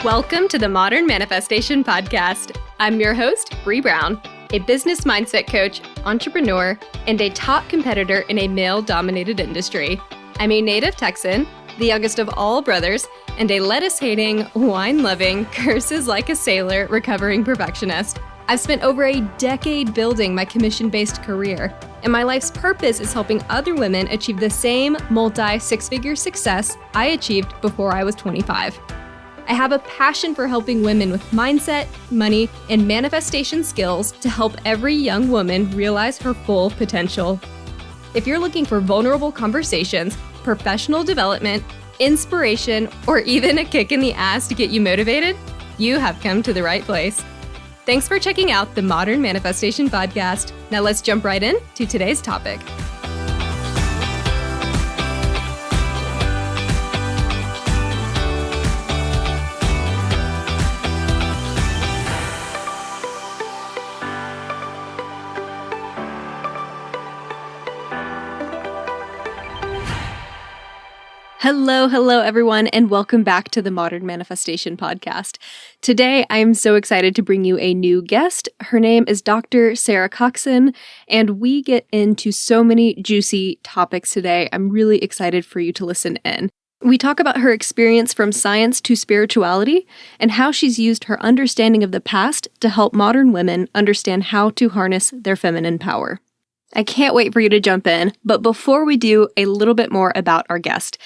Welcome to the Modern Manifestation Podcast. I'm your host, Bree Brown, a business mindset coach, entrepreneur, and a top competitor in a male-dominated industry. I'm a native Texan, the youngest of all brothers, and a lettuce-hating, wine-loving, curses like a sailor, recovering perfectionist. I've spent over a decade building my commission-based career, and my life's purpose is helping other women achieve the same multi-six-figure success I achieved before I was 25. I have a passion for helping women with mindset, money, and manifestation skills to help every young woman realize her full potential. If you're looking for vulnerable conversations, professional development, inspiration, or even a kick in the ass to get you motivated, you have come to the right place. Thanks for checking out the Modern Manifestation Podcast. Now let's jump right in to today's topic. Hello, everyone, and welcome back to the Modern Manifestation Podcast. Today, I am so excited to bring you a new guest. Her name is Dr. Sarah Coxon, and we get into so many juicy topics today. I'm really excited for you to listen in. We talk about her experience from science to spirituality and how she's used her understanding of the past to help modern women understand how to harness their feminine power. I can't wait for you to jump in, but before we do, a little bit more about our guest.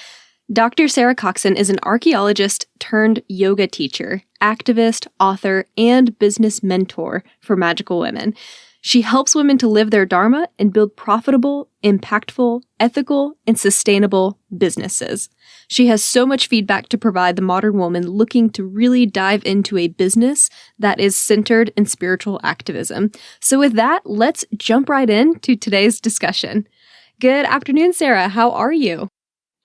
Dr. Sarah Coxon is an archaeologist turned yoga teacher, activist, author, and business mentor for magical women. She helps women to live their dharma and build profitable, impactful, ethical, and sustainable businesses. She has so much feedback to provide the modern woman looking to really dive into a business that is centered in spiritual activism. So with that, let's jump right into today's discussion. Good afternoon, Sarah. How are you?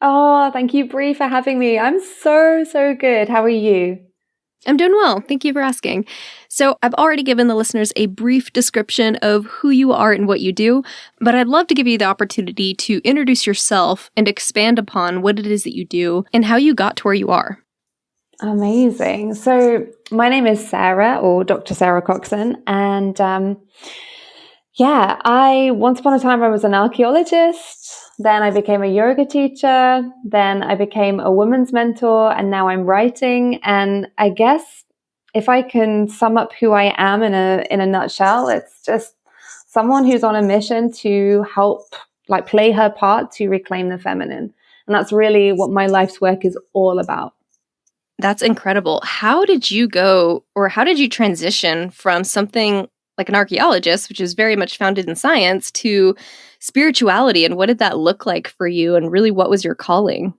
Oh, thank you, Bree, for having me. I'm so good. How are you? I'm doing well. Thank you for asking. So I've already given the listeners a brief description of who you are and what you do, but I'd love to give you the opportunity to introduce yourself and expand upon what it is that you do and how you got to where you are. Amazing. So my name is Sarah, or Dr. Sarah Coxon, and once upon a time I was an archaeologist. Then I became a yoga teacher. Then I became a women's mentor, and now I'm writing. And I guess if I can sum up who I am in a nutshell, it's just someone who's on a mission to help, play her part to reclaim the feminine. And that's really what my life's work is all about. That's incredible. How did you transition from something like an archaeologist, which is very much founded in science, to spirituality? And what did that look like for you? And really, what was your calling?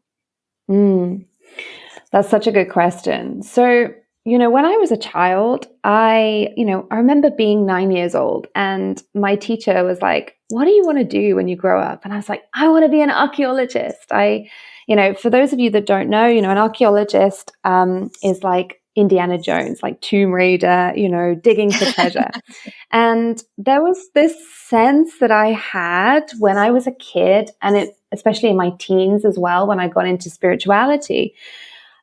That's such a good question. So, when I was a child, I remember being 9 years old, and my teacher was like, "What do you want to do when you grow up?" And I was like, "I want to be an archaeologist." For those of you that don't know, an archaeologist is like Indiana Jones, like Tomb Raider, digging for treasure. And there was this sense that I had when I was a kid, and especially in my teens as well, when I got into spirituality,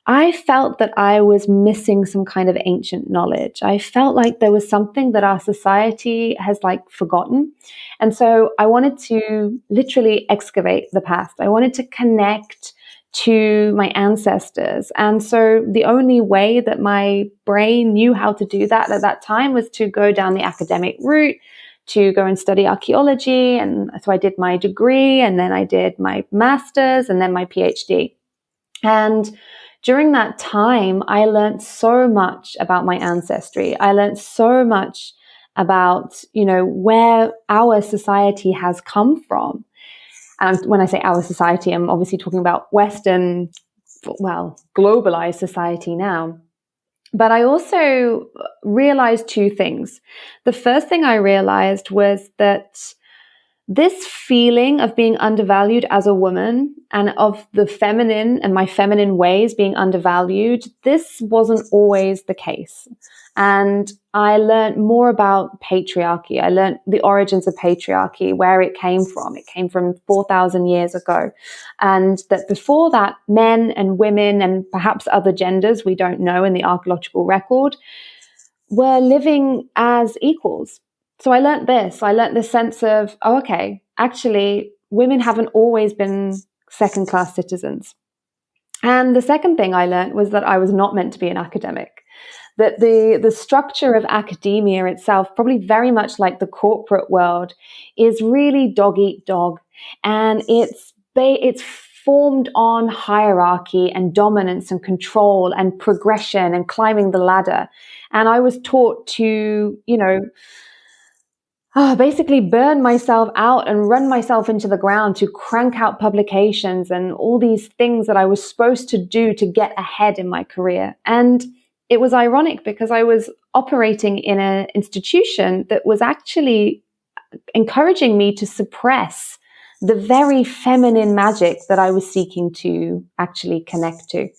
I felt that I was missing some kind of ancient knowledge. I felt like there was something that our society has forgotten. And so I wanted to literally excavate the past. I wanted to connect to my ancestors. And so the only way that my brain knew how to do that at that time was to go down the academic route, to go and study archaeology. And so I did my degree, and then I did my master's, and then my PhD. And during that time, I learned so much about my ancestry. I learned so much about, where our society has come from. And when I say our society, I'm obviously talking about Western, globalized society now. But I also realized two things. The first thing I realized was that this feeling of being undervalued as a woman, and of the feminine and my feminine ways being undervalued, this wasn't always the case. And I learned more about patriarchy. I learned the origins of patriarchy, where it came from. It came from 4,000 years ago. And that before that, men and women and perhaps other genders, we don't know in the archaeological record, were living as equals. So I learned this. I learned this sense of, oh, okay, actually, women haven't always been second-class citizens. And the second thing I learned was that I was not meant to be an academic. That the structure of academia itself, probably very much like the corporate world, is really dog eat dog, and it's formed on hierarchy and dominance and control and progression and climbing the ladder. And I was taught to, basically burn myself out and run myself into the ground to crank out publications and all these things that I was supposed to do to get ahead in my career. And it was ironic because I was operating in an institution that was actually encouraging me to suppress the very feminine magic that I was seeking to actually connect to.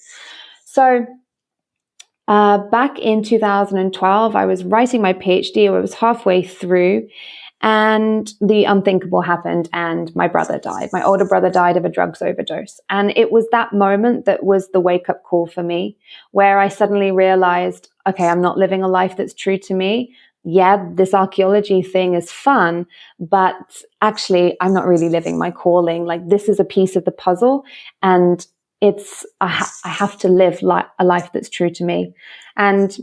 So back in 2012, I was writing my PhD. I was halfway through, and the unthinkable happened, and my brother died. My older brother died of a drugs overdose. And it was that moment that was the wake-up call for me, where I suddenly realized, okay, I'm not living a life that's true to me. Yeah, this archaeology thing is fun, but actually, I'm not really living my calling. Like, this is a piece of the puzzle, and I have to live a life that's true to me. And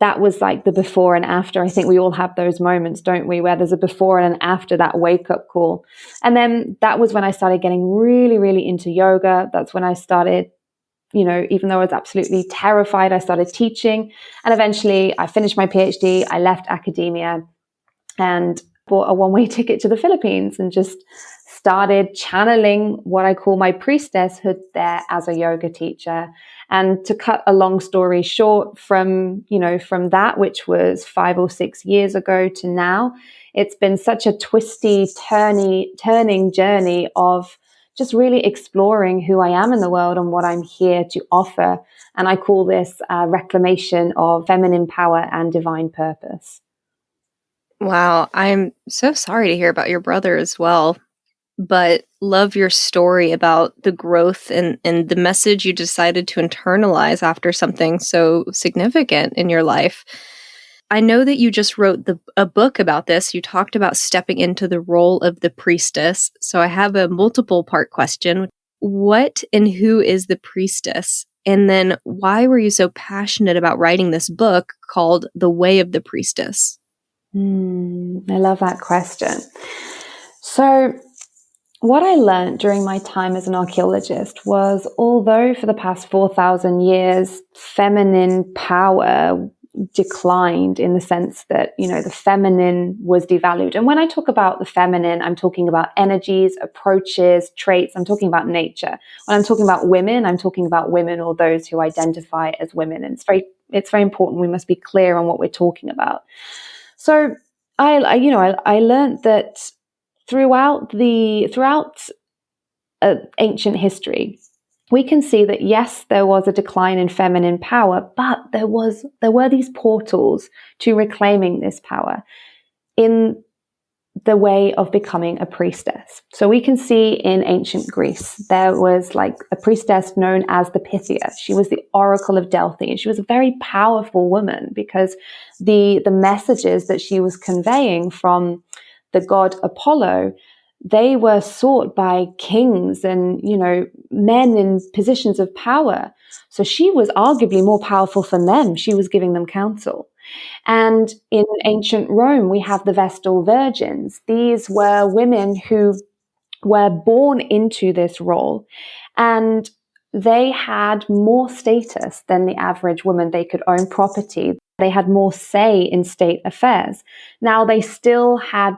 that was like the before and after. I think we all have those moments, don't we, where there's a before and an after that wake up call. And then that was when I started getting really, really into yoga. That's when I started, even though I was absolutely terrified, I started teaching. And eventually I finished my PhD. I left academia and bought a one-way ticket to the Philippines and just started channeling what I call my priestesshood there as a yoga teacher. And to cut a long story short, from that, which was 5 or 6 years ago to now, it's been such a twisty, turning journey of just really exploring who I am in the world and what I'm here to offer. And I call this reclamation of feminine power and divine purpose. Wow, I'm so sorry to hear about your brother as well, but love your story about the growth and the message you decided to internalize after something so significant in your life. I know that you just wrote a book about this. You talked about stepping into the role of the priestess. So I have a multiple part question. What and who is the priestess? And then why were you so passionate about writing this book called The Way of the Priestess? I love that question. So what I learned during my time as an archaeologist was, although for the past 4,000 years, feminine power declined in the sense that, the feminine was devalued. And when I talk about the feminine, I'm talking about energies, approaches, traits. I'm talking about nature. When I'm talking about women, I'm talking about women or those who identify as women. And it's very important. We must be clear on what we're talking about. So I learned that throughout ancient history, we can see that yes, there was a decline in feminine power, but there were these portals to reclaiming this power in the way of becoming a priestess. So we can see in ancient Greece, there was like a priestess known as the Pythia. She was the Oracle of Delphi, and she was a very powerful woman because the messages that she was conveying from the god Apollo, they were sought by kings and, men in positions of power. So she was arguably more powerful than them. She was giving them counsel. And in ancient Rome, we have the Vestal Virgins. These were women who were born into this role, and they had more status than the average woman. They could own property. They had more say in state affairs. Now, they still had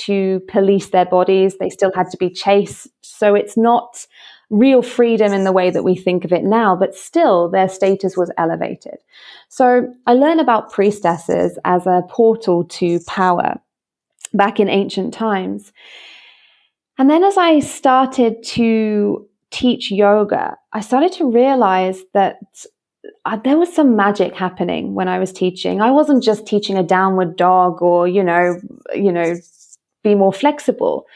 to police their bodies. They still had to be chaste. So it's not real freedom in the way that we think of it now, but still their status was elevated. So I learned about priestesses as a portal to power back in ancient times. And then as I started to teach yoga, I started to realize that there was some magic happening when I was teaching. I wasn't just teaching a downward dog or, be more flexible.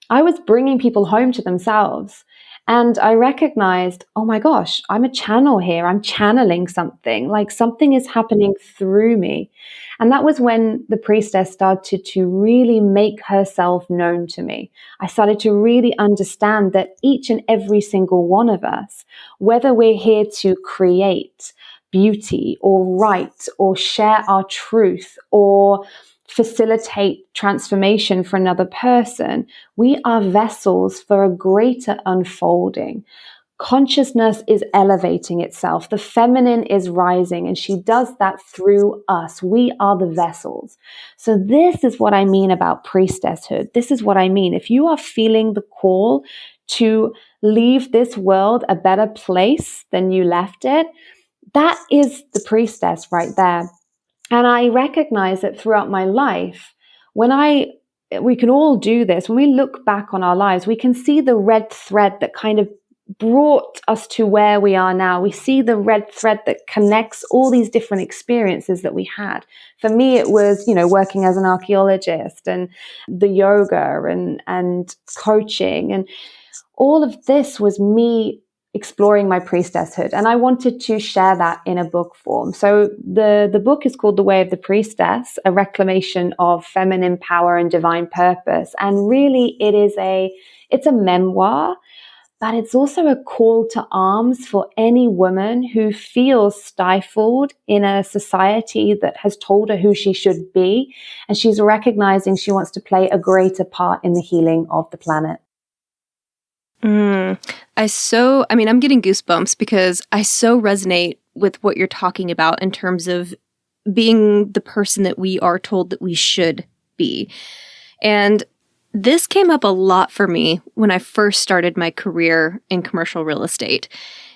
I was bringing people home to themselves. And I recognized, oh my gosh, I'm a channel here. I'm channeling something, like something is happening through me. And that was when the priestess started to really make herself known to me. I started to really understand that each and every single one of us, whether we're here to create beauty or write or share our truth or facilitate transformation for another person, we are vessels for a greater unfolding. Consciousness is elevating itself. The feminine is rising, and she does that through us. We are the vessels. So this is what I mean about priestesshood. This is what I mean. If you are feeling the call to leave this world a better place than you left it, that is the priestess right there. And I recognize that throughout my life, we can all do this. When we look back on our lives, we can see the red thread that kind of brought us to where we are now. We see the red thread that connects all these different experiences that we had. For me, it was, working as an archeologist and the yoga and coaching. And all of this was me exploring my priestesshood, and I wanted to share that in a book form. So the book is called The Way of the Priestess, a reclamation of feminine power and divine purpose. And really it's a memoir, but it's also a call to arms for any woman who feels stifled in a society that has told her who she should be, and she's recognizing she wants to play a greater part in the healing of the planet. I'm getting goosebumps because I so resonate with what you're talking about in terms of being the person that we are told that we should be. And this came up a lot for me when I first started my career in commercial real estate.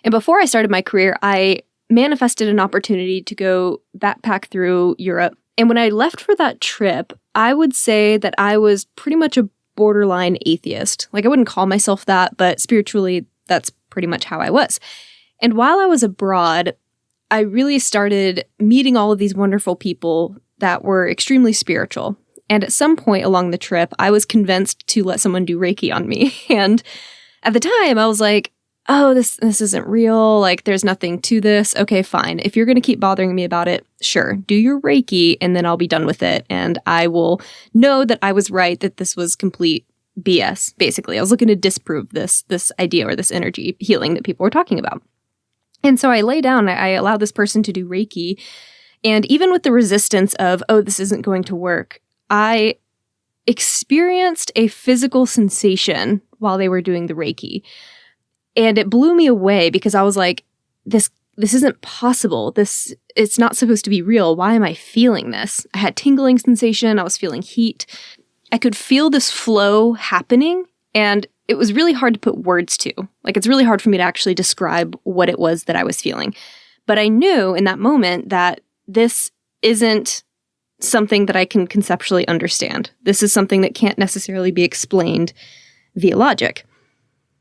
And before I started my career, I manifested an opportunity to go backpack through Europe. And when I left for that trip, I would say that I was pretty much a borderline atheist. Like, I wouldn't call myself that, but spiritually, that's pretty much how I was. And while I was abroad, I really started meeting all of these wonderful people that were extremely spiritual. And at some point along the trip, I was convinced to let someone do Reiki on me. And at the time, I was like, oh, this isn't real. Like, there's nothing to this. Okay, fine. If you're going to keep bothering me about it, sure, do your Reiki and then I'll be done with it. And I will know that I was right, that this was complete BS, basically. I was looking to disprove this idea or this energy healing that people were talking about. And so I lay down, I allow this person to do Reiki. And even with the resistance of, oh, this isn't going to work, I experienced a physical sensation while they were doing the Reiki. And it blew me away because I was like, this isn't possible. It's not supposed to be real. Why am I feeling this? I had tingling sensation. I was feeling heat. I could feel this flow happening, and it was really hard to put words to. Like, it's really hard for me to actually describe what it was that I was feeling. But I knew in that moment that this isn't something that I can conceptually understand. This is something that can't necessarily be explained via logic.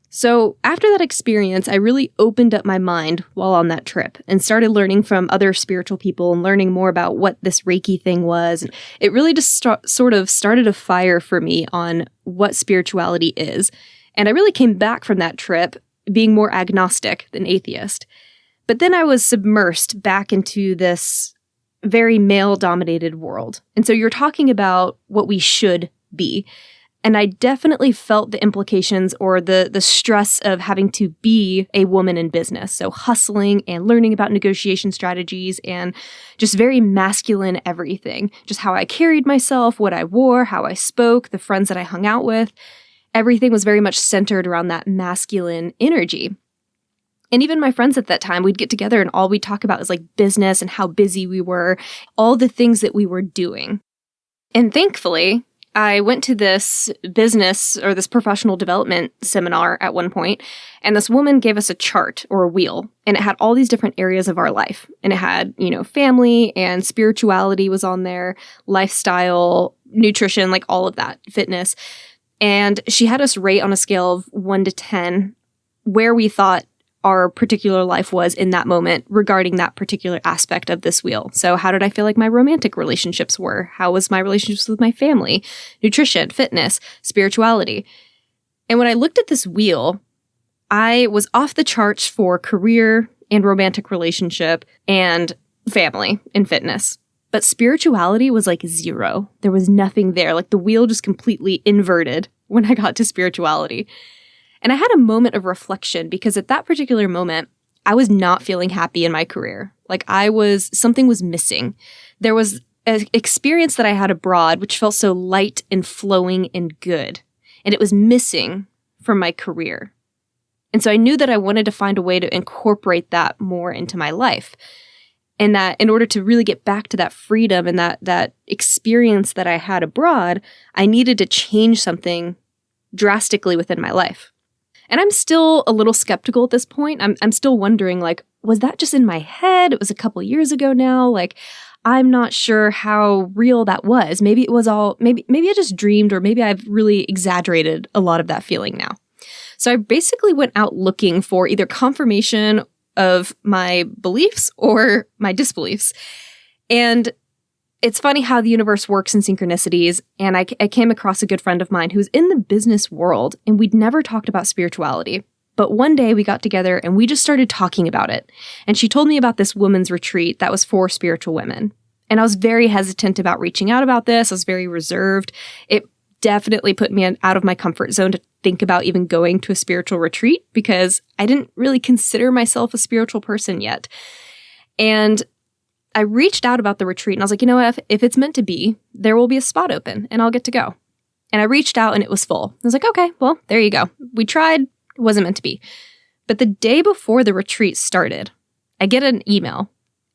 So after that experience, I really opened up my mind while on that trip and started learning from other spiritual people and learning more about what this Reiki thing was. It really just sort of started a fire for me on what spirituality is. And I really came back from that trip being more agnostic than atheist. But then I was submersed back into this very male-dominated world. And so you're talking about what we should be. And I definitely felt the implications or the stress of having to be a woman in business. So hustling and learning about negotiation strategies and just very masculine everything. Just how I carried myself, what I wore, how I spoke, the friends that I hung out with. Everything was very much centered around that masculine energy. And even my friends at that time, we'd get together and all we'd talk about is like business and how busy we were, all the things that we were doing. And thankfully, I went to this business or this professional development seminar at one point, and this woman gave us a chart or a wheel, and it had all these different areas of our life. And it had, family and spirituality was on there, lifestyle, nutrition, like all of that, fitness. And she had us rate on a scale of 1 to 10 where we thought our particular life was in that moment regarding that particular aspect of this wheel. So how did I feel like my romantic relationships were? How was my relationships with my family, nutrition, fitness, spirituality? And when I looked at this wheel, I was off the charts for career and romantic relationship and family and fitness. But spirituality was like 0. There was nothing there. Like the wheel just completely inverted when I got to spirituality. And I had a moment of reflection because at that particular moment, I was not feeling happy in my career. Like something was missing. There was an experience that I had abroad which felt so light and flowing and good. And it was missing from my career. And so I knew that I wanted to find a way to incorporate that more into my life. And that in order to really get back to that freedom and that experience that I had abroad, I needed to change something drastically within my life. And I'm still a little skeptical at this point. I'm still wondering, like, was that just in my head? It was a couple years ago now. Like, I'm not sure how real that was. Maybe it was all, maybe I just dreamed, or maybe I've really exaggerated a lot of that feeling now. So I basically went out looking for either confirmation of my beliefs or my disbeliefs. And it's funny how the universe works in synchronicities. And I came across a good friend of mine who's in the business world, and we'd never talked about spirituality. But one day we got together and we just started talking about it. And she told me about this women's retreat that was for spiritual women. And I was very hesitant about reaching out about this. I was very reserved. It definitely put me out of my comfort zone to think about even going to a spiritual retreat because I didn't really consider myself a spiritual person yet. And I reached out about the retreat and I was like, you know what, if it's meant to be, there will be a spot open and I'll get to go. And I reached out and it was full. I was like, okay, well, there you go. We tried, it wasn't meant to be. But the day before the retreat started, I get an email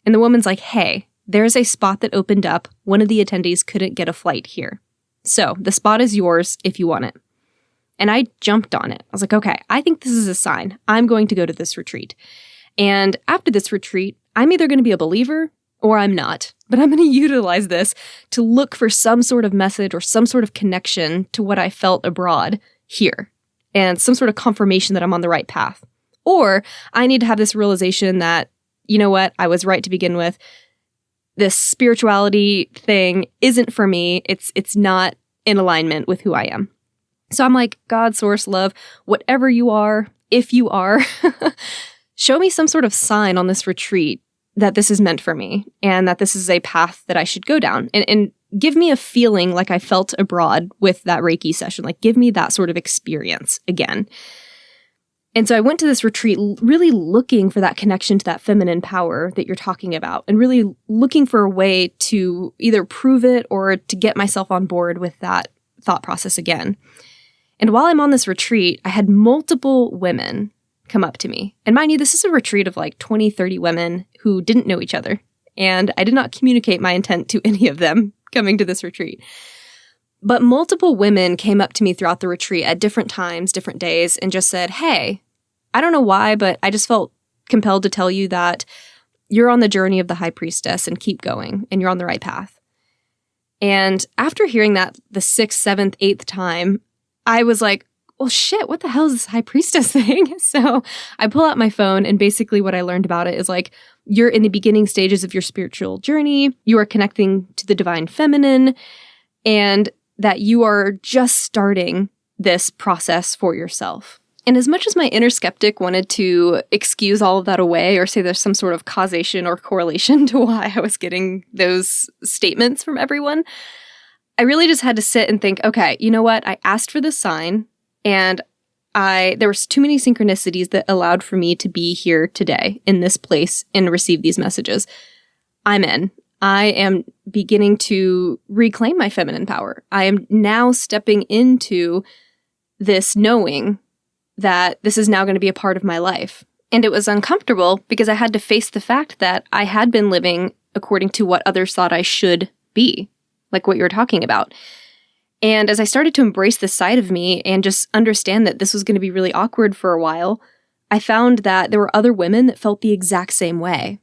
and the woman's like, hey, there's a spot that opened up. One of the attendees couldn't get a flight here. So the spot is yours if you want it. And I jumped on it. I was like, okay, I think this is a sign. I'm going to go to this retreat. And after this retreat, I'm either going to be a believer or I'm not. But I'm going to utilize this to look for some sort of message or some sort of connection to what I felt abroad here and some sort of confirmation that I'm on the right path. Or I need to have this realization that, you know what, I was right to begin with. This spirituality thing isn't for me. It's not in alignment with who I am. So I'm like, God, source, love, whatever you are, if you are, show me some sort of sign on this retreat that this is meant for me and that this is a path that I should go down. And give me a feeling like I felt abroad with that Reiki session. Like, give me that sort of experience again. And so I went to this retreat really looking for that connection to that feminine power that you're talking about and really looking for a way to either prove it or to get myself on board with that thought process again. And while I'm on this retreat, I had multiple women come up to me. And mind you, this is a retreat of like 20, 30 women who didn't know each other. And I did not communicate my intent to any of them coming to this retreat. But multiple women came up to me throughout the retreat at different times, different days, and just said, hey, I don't know why, but I just felt compelled to tell you that you're on the journey of the high priestess and keep going and you're on the right path. And after hearing that the 6th, 7th, 8th time, I was like, well, shit, what the hell is this high priestess thing? So I pull out my phone and basically what I learned about it is like, you're in the beginning stages of your spiritual journey. You are connecting to the divine feminine and that you are just starting this process for yourself. And as much as my inner skeptic wanted to excuse all of that away or say there's some sort of causation or correlation to why I was getting those statements from everyone, I really just had to sit and think, okay, you know what? I asked for this sign and there was too many synchronicities that allowed for me to be here today in this place and receive these messages. I'm in. I am beginning to reclaim my feminine power. I am now stepping into this knowing that this is now going to be a part of my life. And it was uncomfortable because I had to face the fact that I had been living according to what others thought I should be, like what you were talking about. And as I started to embrace this side of me and just understand that this was going to be really awkward for a while, I found that there were other women that felt the exact same way.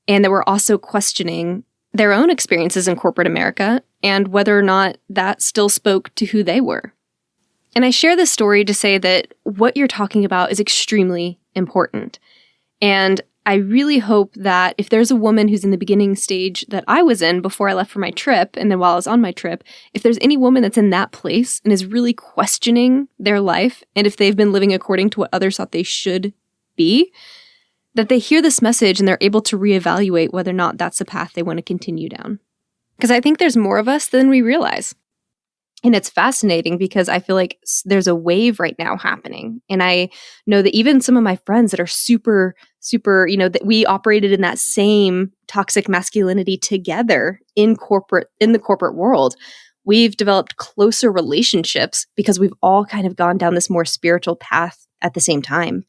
And that were also questioning their own experiences in corporate America and whether or not that still spoke to who they were. And I share this story to say that what you're talking about is extremely important. And I really hope that if there's a woman who's in the beginning stage that I was in before I left for my trip, and then while I was on my trip, if there's any woman that's in that place and is really questioning their life, and if they've been living according to what others thought they should be, that they hear this message and they're able to reevaluate whether or not that's the path they want to continue down. Because I think there's more of us than we realize. And it's fascinating because I feel like there's a wave right now happening. And I know that even some of my friends that are super, that we operated in that same toxic masculinity together in the corporate world, we've developed closer relationships because we've all kind of gone down this more spiritual path at the same time.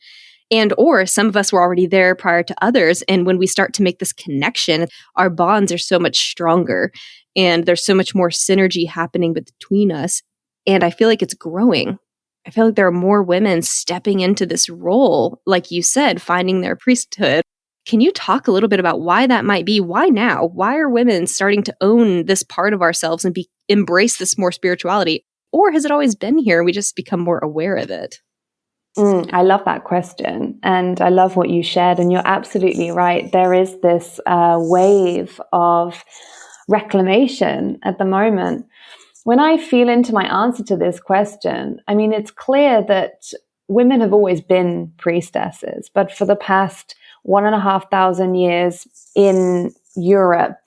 And or some of us were already there prior to others. And when we start to make this connection, our bonds are so much stronger and there's so much more synergy happening between us. And I feel like it's growing. I feel like there are more women stepping into this role, like you said, finding their priesthood. Can you talk a little bit about why that might be? Why now? Why are women starting to own this part of ourselves and embrace this more spirituality? Or has it always been here and we just become more aware of it? I love that question. And I love what you shared. And you're absolutely right. There is this wave of reclamation at the moment. When I feel into my answer to this question, I mean, it's clear that women have always been priestesses, but for the past 1,500 years in Europe,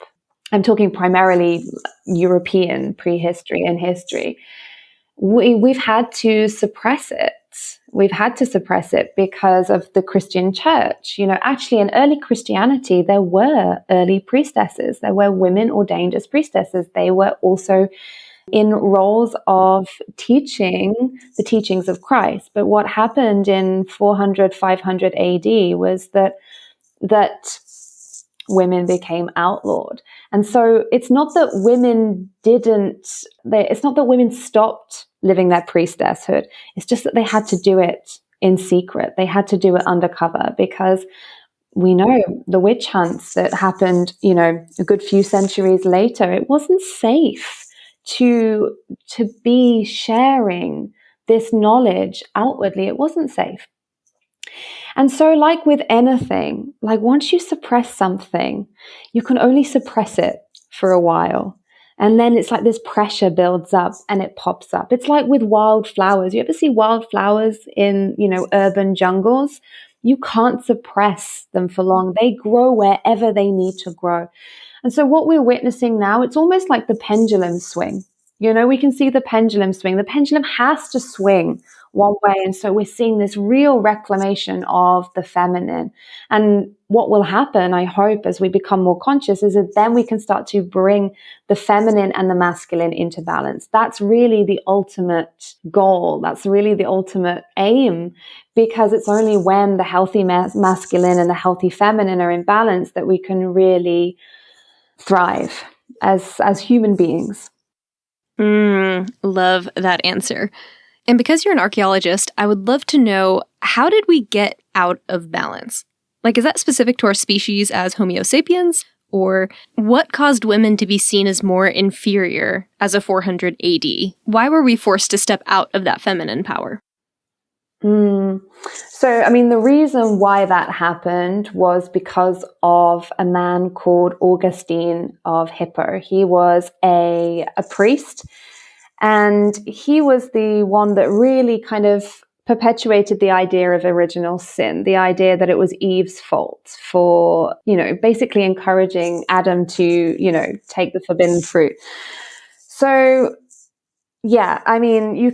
I'm talking primarily European prehistory and history, we've had to suppress it. We've had to suppress it because of the Christian church. You know, actually in early Christianity, there were early priestesses. There were women ordained as priestesses. They were also in roles of teaching the teachings of Christ. But what happened in 400, 500 AD was that women became outlawed. And so it's not that women it's not that women stopped living their priestesshood. It's just that they had to do it in secret. They had to do it undercover because we know the witch hunts that happened, a good few centuries later. It wasn't safe to be sharing this knowledge outwardly. It wasn't safe. And so, like with anything, like once you suppress something, you can only suppress it for a while. And then it's like this pressure builds up and it pops up. It's like with wildflowers. You ever see wildflowers in, urban jungles? You can't suppress them for long. They grow wherever they need to grow. And so what we're witnessing now, it's almost like the pendulum swing. We can see the pendulum swing. The pendulum has to swing one way. And so we're seeing this real reclamation of the feminine. And what will happen, I hope, as we become more conscious, is that then we can start to bring the feminine and the masculine into balance. That's really the ultimate goal. That's really the ultimate aim, because it's only when the healthy masculine and the healthy feminine are in balance that we can really thrive as human beings. Love that answer. And because you're an archaeologist, I would love to know, how did we get out of balance? Like, is that specific to our species as Homo sapiens? Or what caused women to be seen as more inferior as a 400 AD? Why were we forced to step out of that feminine power? So, I mean, the reason why that happened was because of a man called Augustine of Hippo. He was a priest, and he was the one that really kind of perpetuated the idea of original sin, the idea that it was Eve's fault for, basically encouraging Adam to, take the forbidden fruit. So, yeah, I mean,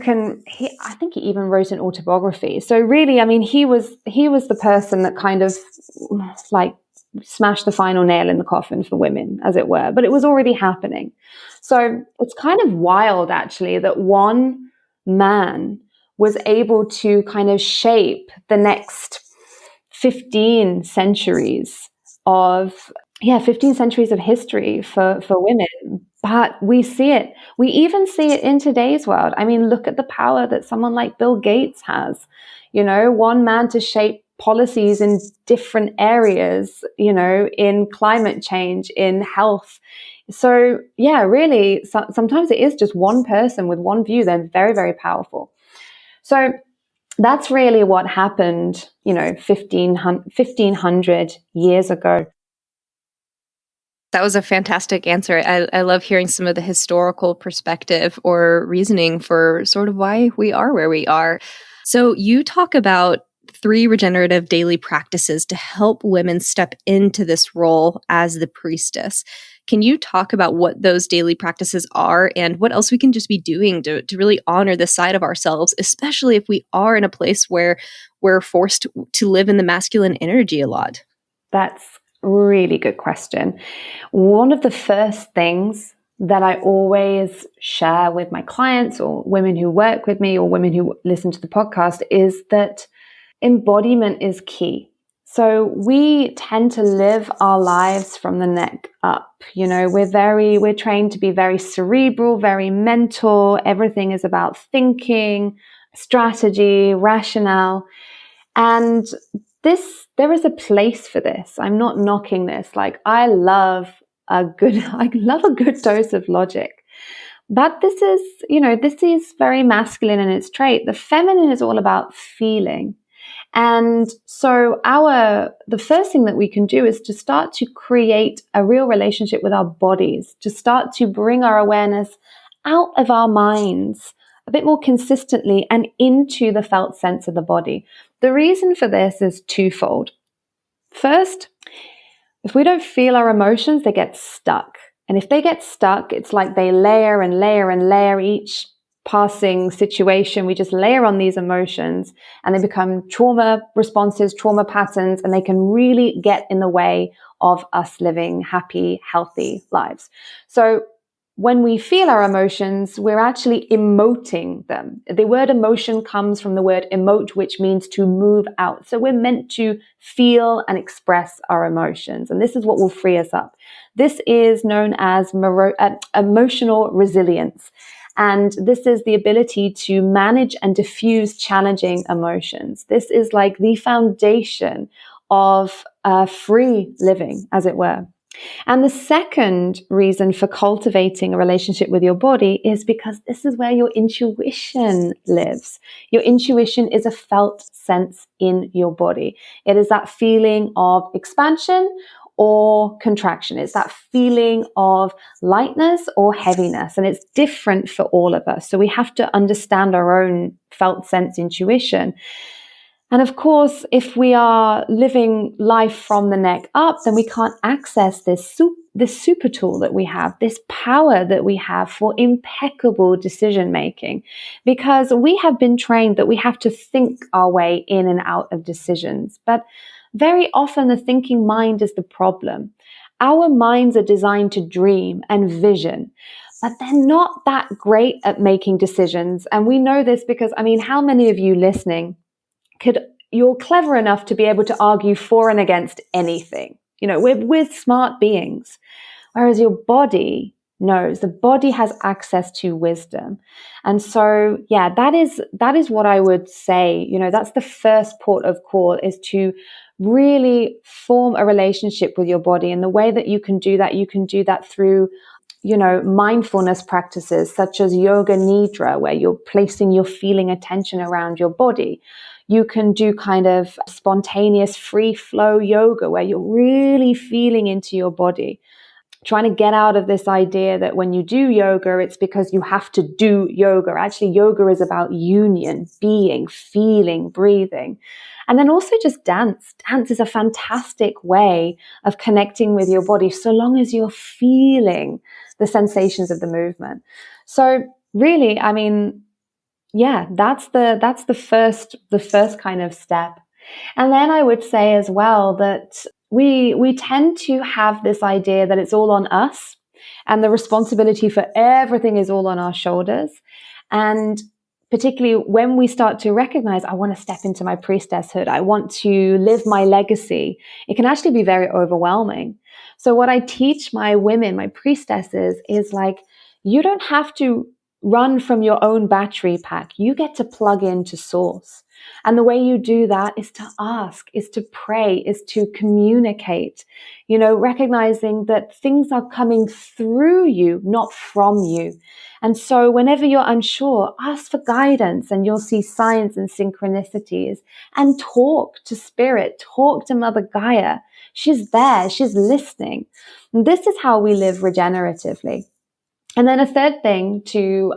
I think he even wrote an autobiography. So really, I mean, he was the person that kind of like smashed the final nail in the coffin for women, as it were, but it was already happening. So it's kind of wild, actually, that one man was able to kind of shape the next 15 centuries of 15 centuries of history for women. But we see it. We even see it in today's world. I mean, look at the power that someone like Bill Gates has. One man to shape policies in different areas, in climate change, in health. So, yeah, really, sometimes it is just one person with one view. They're very, very powerful. So that's really what happened, 1500 years ago. That was a fantastic answer. I love hearing some of the historical perspective or reasoning for sort of why we are where we are. So you talk about 3 regenerative daily practices to help women step into this role as the priestess. Can you talk about what those daily practices are and what else we can just be doing to really honor this side of ourselves, especially if we are in a place where we're forced to live in the masculine energy a lot? That's a really good question. One of the first things that I always share with my clients or women who work with me or women who listen to the podcast is that embodiment is key. So we tend to live our lives from the neck up. We're trained to be very cerebral, very mental. Everything is about thinking, strategy, rationale. And there is a place for this. I'm not knocking this. Like, I love a good dose of logic. But this is very masculine in its trait. The feminine is all about feeling. And so the first thing that we can do is to start to create a real relationship with our bodies, to start to bring our awareness out of our minds a bit more consistently and into the felt sense of the body. The reason for this is twofold. First, if we don't feel our emotions, they get stuck. And if they get stuck, it's like they layer and layer and layer each passing situation. We just layer on these emotions and they become trauma responses, trauma patterns, and they can really get in the way of us living happy, healthy lives. So when we feel our emotions, we're actually emoting them. The word emotion comes from the word emote, which means to move out. So we're meant to feel and express our emotions. And this is what will free us up. This is known as emotional resilience. And this is the ability to manage and diffuse challenging emotions. This is like the foundation of free living, as it were. And the second reason for cultivating a relationship with your body is because this is where your intuition lives. Your intuition is a felt sense in your body. It is that feeling of expansion or contraction. It's that feeling of lightness or heaviness. And it's different for all of us. So we have to understand our own felt sense intuition. And of course, if we are living life from the neck up, then we can't access this super tool that we have, this power that we have for impeccable decision making, because we have been trained that we have to think our way in and out of decisions. But very often the thinking mind is the problem. Our minds are designed to dream and vision, but they're not that great at making decisions. And we know this because, how many of you listening you're clever enough to be able to argue for and against anything? We're smart beings. Whereas your body knows, the body has access to wisdom. And so, that is what I would say. That's the first port of call, is to really form a relationship with your body. And the way that you can do that through mindfulness practices such as yoga nidra, where you're placing your feeling attention around your body. You can do kind of spontaneous free flow yoga where you're really feeling into your body, trying to get out of this idea that when you do yoga, it's because you have to do yoga. Actually, yoga is about union, being, feeling, breathing. And then also just dance. Dance is a fantastic way of connecting with your body, so long as you're feeling the sensations of the movement. So really, that's the first kind of step. And then I would say as well that we tend to have this idea that it's all on us and the responsibility for everything is all on our shoulders. And particularly when we start to recognize, I want to step into my priestesshood, I want to live my legacy, it can actually be very overwhelming. So what I teach my women, my priestesses, is like, you don't have to run from your own battery pack. You get to plug into source. And the way you do that is to ask, is to pray, is to communicate, recognizing that things are coming through you, not from you. And so whenever you're unsure, ask for guidance and you'll see signs and synchronicities, and talk to spirit, talk to Mother Gaia. She's there, she's listening. And this is how we live regeneratively. And then a third thing to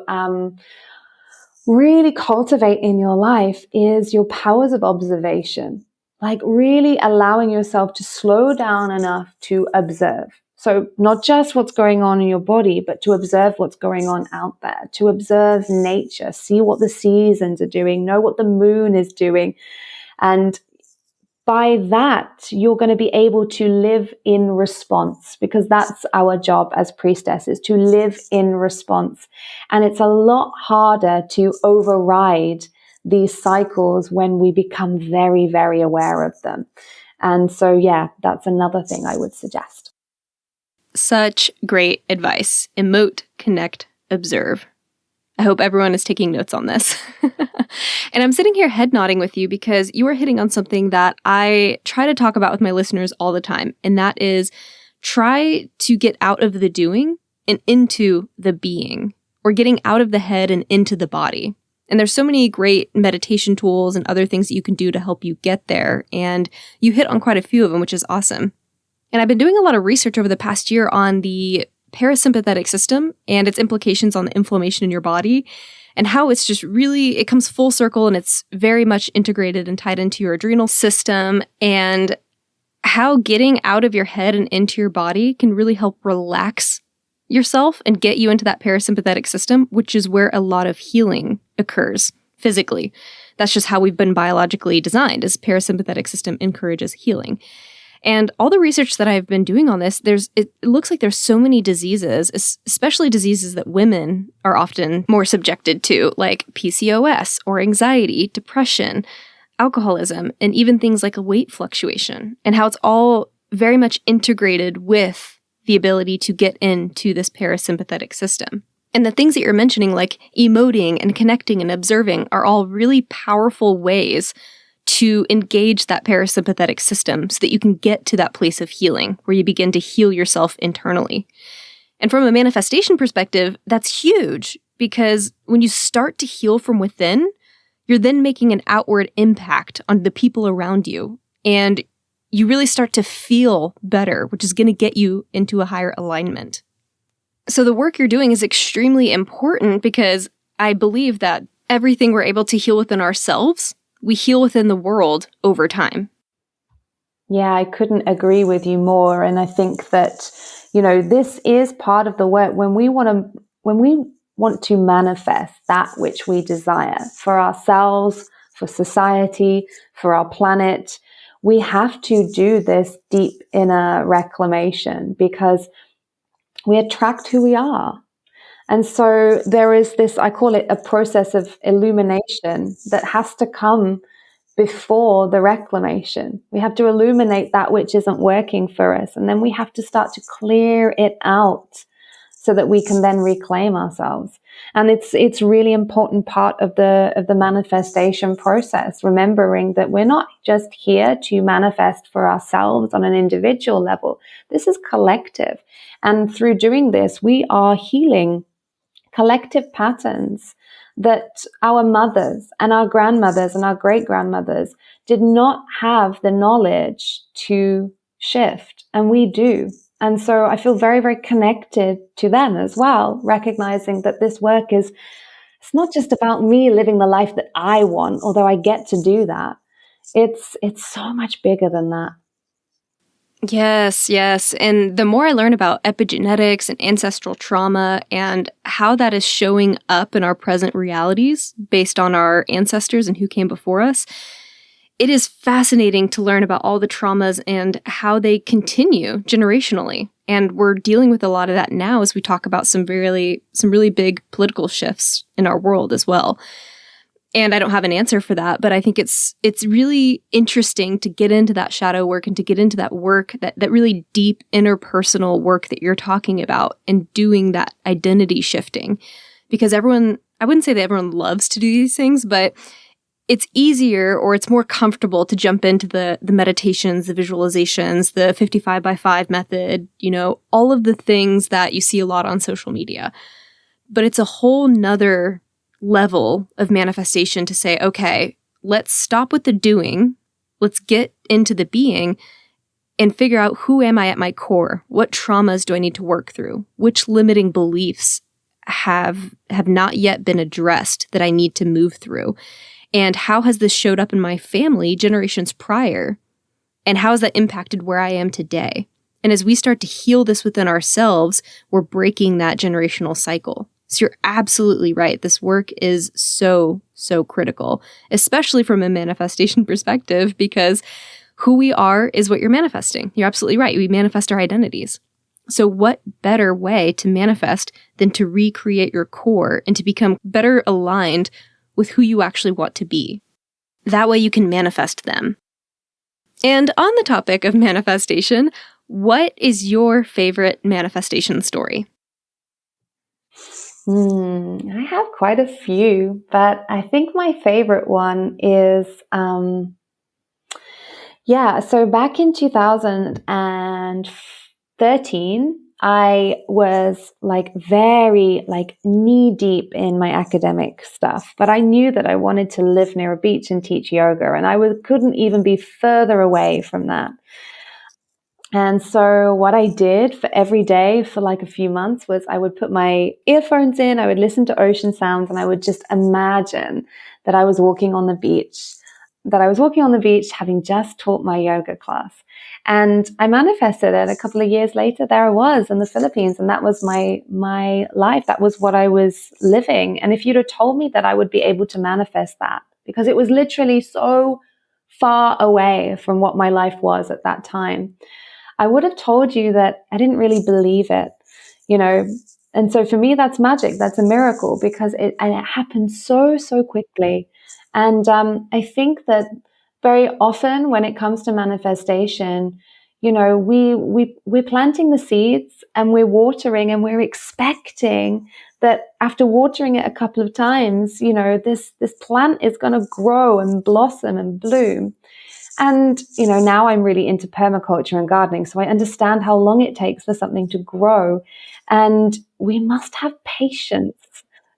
really cultivate in your life is your powers of observation, like really allowing yourself to slow down enough to observe. So not just what's going on in your body, but to observe what's going on out there, to observe nature, see what the seasons are doing, know what the moon is doing. And by that, you're going to be able to live in response, because that's our job as priestesses, to live in response. And it's a lot harder to override these cycles when we become very, very aware of them. And so, yeah, that's another thing I would suggest. Such great advice. Emote, connect, observe. I hope everyone is taking notes on this. And I'm sitting here head nodding with you because you are hitting on something that I try to talk about with my listeners all the time. And that is try to get out of the doing and into the being, or getting out of the head and into the body. And there's so many great meditation tools and other things that you can do to help you get there. And you hit on quite a few of them, which is awesome. And I've been doing a lot of research over the past year on the parasympathetic system and its implications on the inflammation in your body, and how it's just really, it comes full circle and it's very much integrated and tied into your adrenal system, and how getting out of your head and into your body can really help relax yourself and get you into that parasympathetic system, which is where a lot of healing occurs physically. That's just how we've been biologically designed, as parasympathetic system encourages healing. And all the research that I've been doing on this, it looks like there's so many diseases, especially diseases that women are often more subjected to, like PCOS or anxiety, depression, alcoholism, and even things like a weight fluctuation, and how it's all very much integrated with the ability to get into this parasympathetic system. And the things that you're mentioning, like emoting and connecting and observing, are all really powerful ways to engage that parasympathetic system so that you can get to that place of healing where you begin to heal yourself internally. And from a manifestation perspective, that's huge, because when you start to heal from within, you're then making an outward impact on the people around you. And you really start to feel better, which is going to get you into a higher alignment. So the work you're doing is extremely important, because I believe that everything we're able to heal within ourselves, we heal within the world over time. Yeah, I couldn't agree with you more. And I think that, this is part of the work. When we want to manifest that which we desire for ourselves, for society, for our planet, we have to do this deep inner reclamation, because we attract who we are. And so there is this, I call it a process of illumination that has to come before the reclamation. We have to illuminate that which isn't working for us. And then we have to start to clear it out so that we can then reclaim ourselves. And it's really important part of the manifestation process, remembering that we're not just here to manifest for ourselves on an individual level. This is collective. And through doing this, we are healing collective patterns that our mothers and our grandmothers and our great-grandmothers did not have the knowledge to shift, and we do. And so I feel very, very connected to them as well, recognizing that this work it's not just about me living the life that I want, although I get to do that. It's so much bigger than that. Yes, yes. And the more I learn about epigenetics and ancestral trauma and how that is showing up in our present realities based on our ancestors and who came before us, it is fascinating to learn about all the traumas and how they continue generationally. And we're dealing with a lot of that now as we talk about some really big political shifts in our world as well. And I don't have an answer for that, but I think it's really interesting to get into that shadow work and to get into that work, that really deep interpersonal work that you're talking about, and doing that identity shifting. because I wouldn't say that everyone loves to do these things, but it's easier or it's more comfortable to jump into the meditations, the visualizations, the 55 by 5 method, all of the things that you see a lot on social media. But it's a whole nother level of manifestation to say, okay, let's stop with the doing. Let's get into the being and figure out, who am I at my core? What traumas do I need to work through? Which limiting beliefs have not yet been addressed that I need to move through? And how has this showed up in my family generations prior? And how has that impacted where I am today? And as we start to heal this within ourselves, we're breaking that generational cycle. So you're absolutely right. This work is so, so critical, especially from a manifestation perspective, because who we are is what you're manifesting. You're absolutely right. We manifest our identities. So what better way to manifest than to recreate your core and to become better aligned with who you actually want to be? That way you can manifest them. And on the topic of manifestation, what is your favorite manifestation story? I have quite a few, but I think my favorite one is, so back in 2013, I was very knee deep in my academic stuff, but I knew that I wanted to live near a beach and teach yoga, and couldn't even be further away from that. And so what I did for every day for a few months was I would put my earphones in, I would listen to ocean sounds, and I would just imagine that I was walking on the beach, having just taught my yoga class. And I manifested it. A couple of years later, there I was in the Philippines, and that was my life. That was what I was living. And if you'd have told me that I would be able to manifest that, because it was literally so far away from what my life was at that time, I would have told you that I didn't really believe it, And so for me, that's magic. That's a miracle, because it happened so, so quickly. And I think that very often when it comes to manifestation, we're planting the seeds and we're watering, and we're expecting that after watering it a couple of times, this plant is going to grow and blossom and bloom. And, now I'm really into permaculture and gardening, so I understand how long it takes for something to grow. And we must have patience.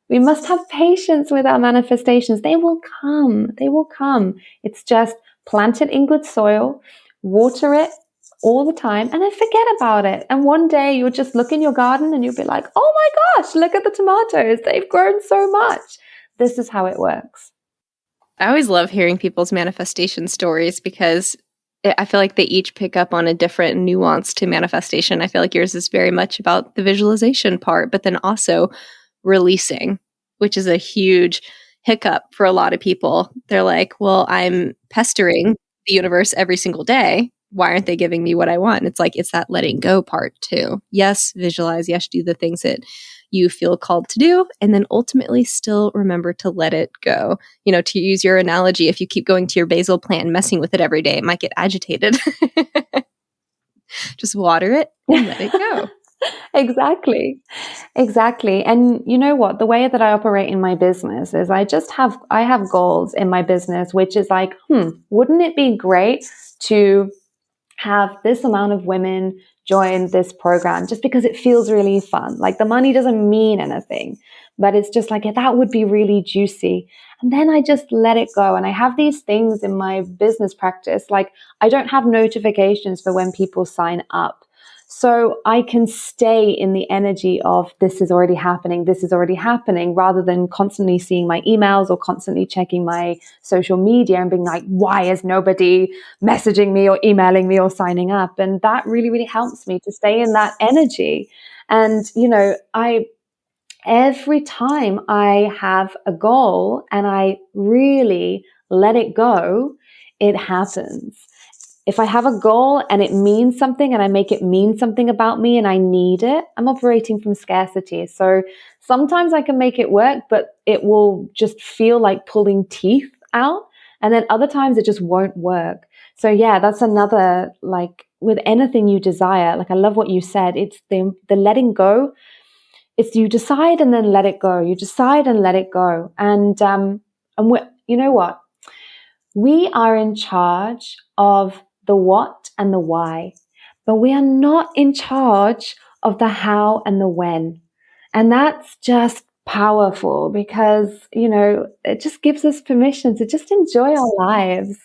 We must have patience with our manifestations. They will come. They will come. It's just plant it in good soil, water it all the time, and then forget about it. And one day you'll just look in your garden and you'll be like, oh my gosh, look at the tomatoes. They've grown so much. This is how it works. I always love hearing people's manifestation stories, because I feel like they each pick up on a different nuance to manifestation. I feel like yours is very much about the visualization part, but then also releasing, which is a huge hiccup for a lot of people. They're like, well, I'm pestering the universe every single day. Why aren't they giving me what I want? It's like, it's that letting go part too. Yes, visualize. Yes, do the things that you feel called to do, and then ultimately still remember to let it go. To use your analogy, if you keep going to your basil plant and messing with it every day, it might get agitated. Just water it and let it go. Exactly. And you know what? The way that I operate in my business is I have goals in my business, which is like, wouldn't it be great to have this amount of women join this program, just because it feels really fun. Like the money doesn't mean anything, but it's just like, that would be really juicy. And then I just let it go. And I have these things in my business practice. Like I don't have notifications for when people sign up. So I can stay in the energy of this is already happening, rather than constantly seeing my emails or constantly checking my social media and being like, why is nobody messaging me or emailing me or signing up? And that really, really helps me to stay in that energy. And, every time I have a goal and I really let it go, it happens. If I have a goal and it means something and I make it mean something about me and I need it, I'm operating from scarcity. So sometimes I can make it work, but it will just feel like pulling teeth out. And then other times it just won't work. So yeah, that's another, with anything you desire, I love what you said. It's the letting go it's you decide and then let it go. You decide and let it go. And you know what? We are in charge of the what and the why, but we are not in charge of the how and the when. And that's just powerful because, it just gives us permission to just enjoy our lives.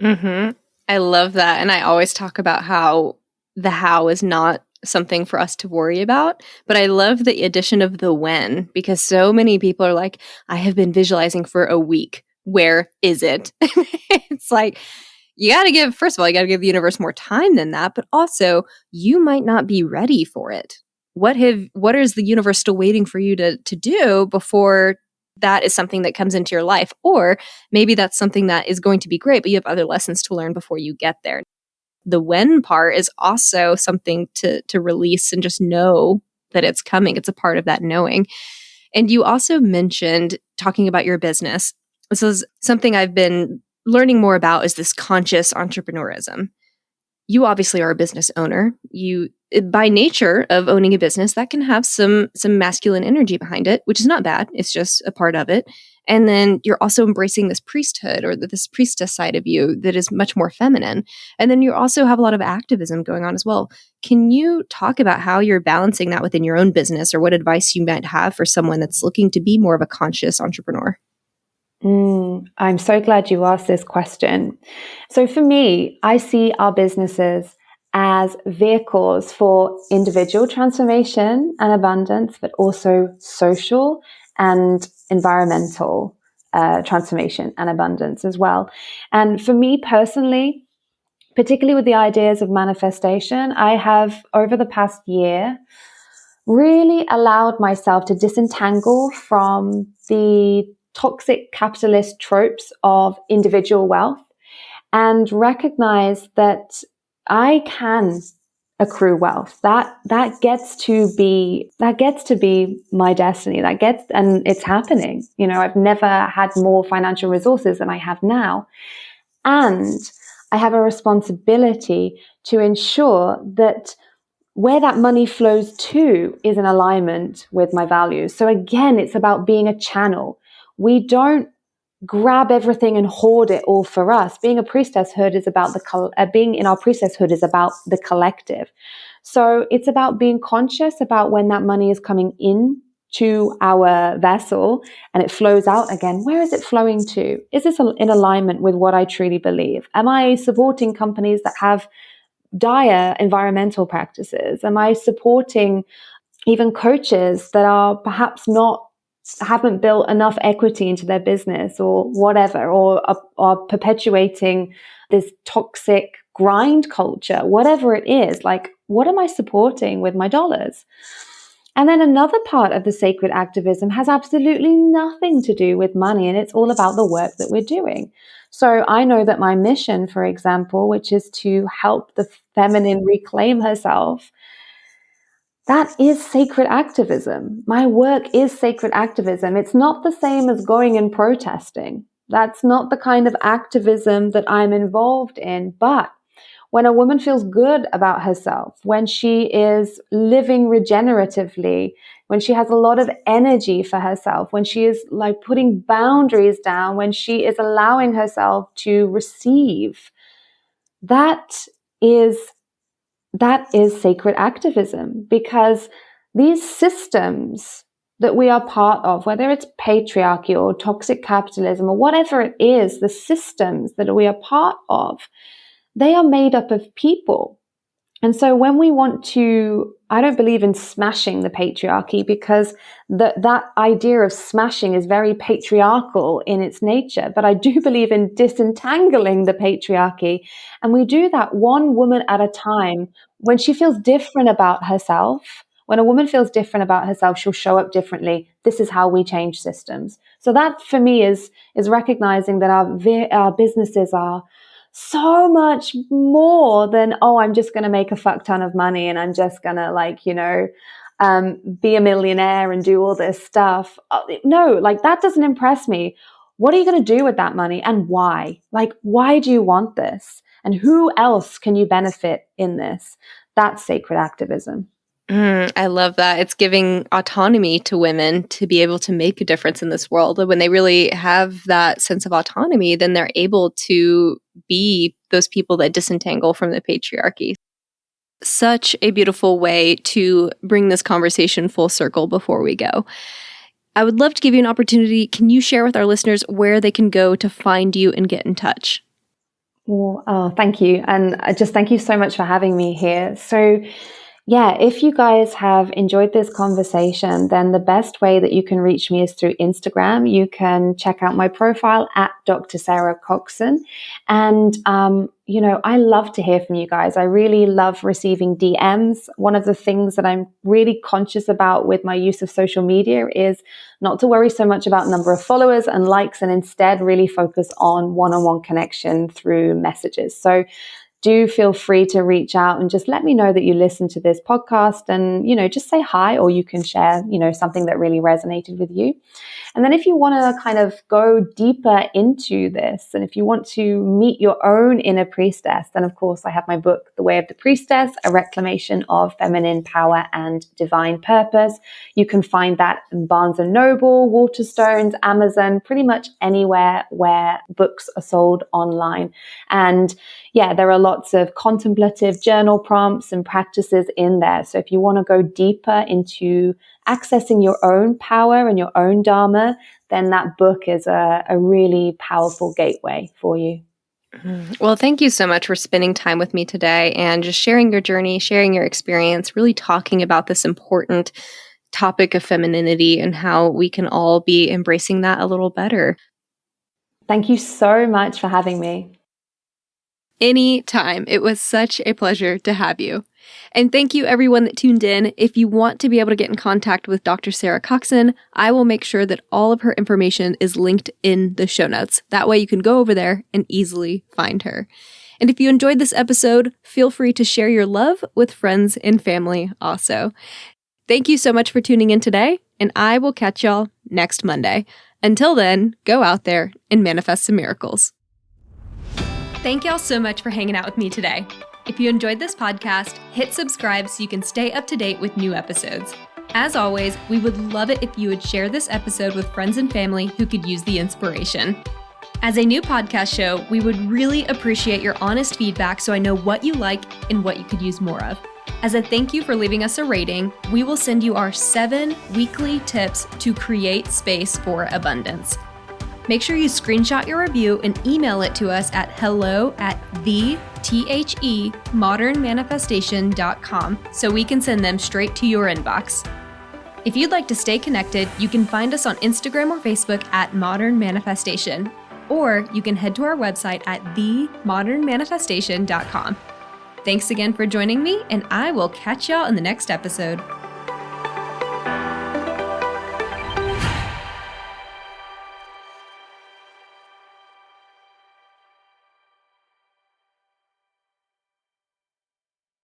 Mm-hmm. I love that. And I always talk about how the how is not something for us to worry about. But I love the addition of the when, because so many people are like, I have been visualizing for a week. Where is it? It's like, first of all, you got to give the universe more time than that. But also, you might not be ready for it. What is the universe still waiting for you to do before that is something that comes into your life? Or maybe that's something that is going to be great, but you have other lessons to learn before you get there. The when part is also something to release and just know that it's coming. It's a part of that knowing. And you also mentioned talking about your business. This is something I've been learning more about, is this conscious entrepreneurism. You obviously are a business owner. You, by nature of owning a business, that can have some masculine energy behind it, which is not bad. It's just a part of it. And then you're also embracing this priesthood, or this priestess side of you that is much more feminine. And then you also have a lot of activism going on as well. Can you talk about how you're balancing that within your own business, or what advice you might have for someone that's looking to be more of a conscious entrepreneur? I'm so glad you asked this question. So for me, I see our businesses as vehicles for individual transformation and abundance, but also social and environmental transformation and abundance as well. And for me personally, particularly with the ideas of manifestation, I have, over the past year, really allowed myself to disentangle from the toxic capitalist tropes of individual wealth and recognize that I can accrue wealth. That gets to be my destiny. And it's happening. I've never had more financial resources than I have now. And I have a responsibility to ensure that where that money flows to is in alignment with my values. So again, it's about being a channel. We don't grab everything and hoard it all for us. Being a priestesshood is about being in our priestesshood is about the collective. So it's about being conscious about when that money is coming in to our vessel and it flows out again. Where is it flowing to? Is this in alignment with what I truly believe? Am I supporting companies that have dire environmental practices? Am I supporting even coaches that are perhaps haven't built enough equity into their business or whatever, or are perpetuating this toxic grind culture, whatever it is? Like, what am I supporting with my dollars? And then another part of the sacred activism has absolutely nothing to do with money, and it's all about the work that we're doing. So I know that my mission, for example, which is to help the feminine reclaim herself, that is sacred activism. My work is sacred activism. It's not the same as going and protesting. That's not the kind of activism that I'm involved in. But when a woman feels good about herself, when she is living regeneratively, when she has a lot of energy for herself, when she is like putting boundaries down, when she is allowing herself to receive, that is sacred activism. Because these systems that we are part of, whether it's patriarchy or toxic capitalism or whatever it is, the systems that we are part of, they are made up of people. And so when we want to, I don't believe in smashing the patriarchy, because that idea of smashing is very patriarchal in its nature. But I do believe in disentangling the patriarchy. And we do that one woman at a time. When she feels different about herself, when a woman feels different about herself, she'll show up differently. This is how we change systems. So that for me is recognizing that our businesses are so much more than, oh, I'm just going to make a fuck ton of money and I'm just going to be a millionaire and do all this stuff. No, like that doesn't impress me. What are you going to do with that money and why? Like, why do you want this? And who else can you benefit in this? That's sacred activism. I love that. It's giving autonomy to women to be able to make a difference in this world. And when they really have that sense of autonomy, then they're able to be those people that disentangle from the patriarchy. Such a beautiful way to bring this conversation full circle before we go. I would love to give you an opportunity. Can you share with our listeners where they can go to find you and get in touch? Oh, thank you. And just thank you so much for having me here. So, yeah, if you guys have enjoyed this conversation, then the best way that you can reach me is through Instagram. You can check out my profile at Dr. Sarah Coxon. And, I love to hear from you guys. I really love receiving DMs. One of the things that I'm really conscious about with my use of social media is not to worry so much about number of followers and likes, and instead really focus on one-on-one connection through messages. So do feel free to reach out and just let me know that you listen to this podcast, and, just say hi, or you can share, something that really resonated with you. And then if you want to kind of go deeper into this, and if you want to meet your own inner priestess, then of course I have my book, The Way of the Priestess, A Reclamation of Feminine Power and Divine Purpose. You can find that in Barnes & Noble, Waterstones, Amazon, pretty much anywhere where books are sold online. And yeah, there are lots of contemplative journal prompts and practices in there. So if you want to go deeper into accessing your own power and your own dharma, then that book is a really powerful gateway for you. Well, thank you so much for spending time with me today and just sharing your journey, sharing your experience, really talking about this important topic of femininity and how we can all be embracing that a little better. Thank you so much for having me. Anytime. It was such a pleasure to have you. And thank you everyone that tuned in. If you want to be able to get in contact with Dr. Sarah Coxon, I will make sure that all of her information is linked in the show notes. That way you can go over there and easily find her. And if you enjoyed this episode, feel free to share your love with friends and family also. Thank you so much for tuning in today, and I will catch y'all next Monday. Until then, go out there and manifest some miracles. Thank y'all so much for hanging out with me today. If you enjoyed this podcast, hit subscribe so you can stay up to date with new episodes. As always, we would love it if you would share this episode with friends and family who could use the inspiration. As a new podcast show, we would really appreciate your honest feedback so I know what you like and what you could use more of. As a thank you for leaving us a rating, we will send you our 7 weekly tips to create space for abundance. Make sure you screenshot your review and email it to us at hello@themodernmanifestation.com so we can send them straight to your inbox. If you'd like to stay connected, you can find us on Instagram or Facebook at Modern Manifestation, or you can head to our website at themodernmanifestation.com. Thanks again for joining me, and I will catch y'all in the next episode.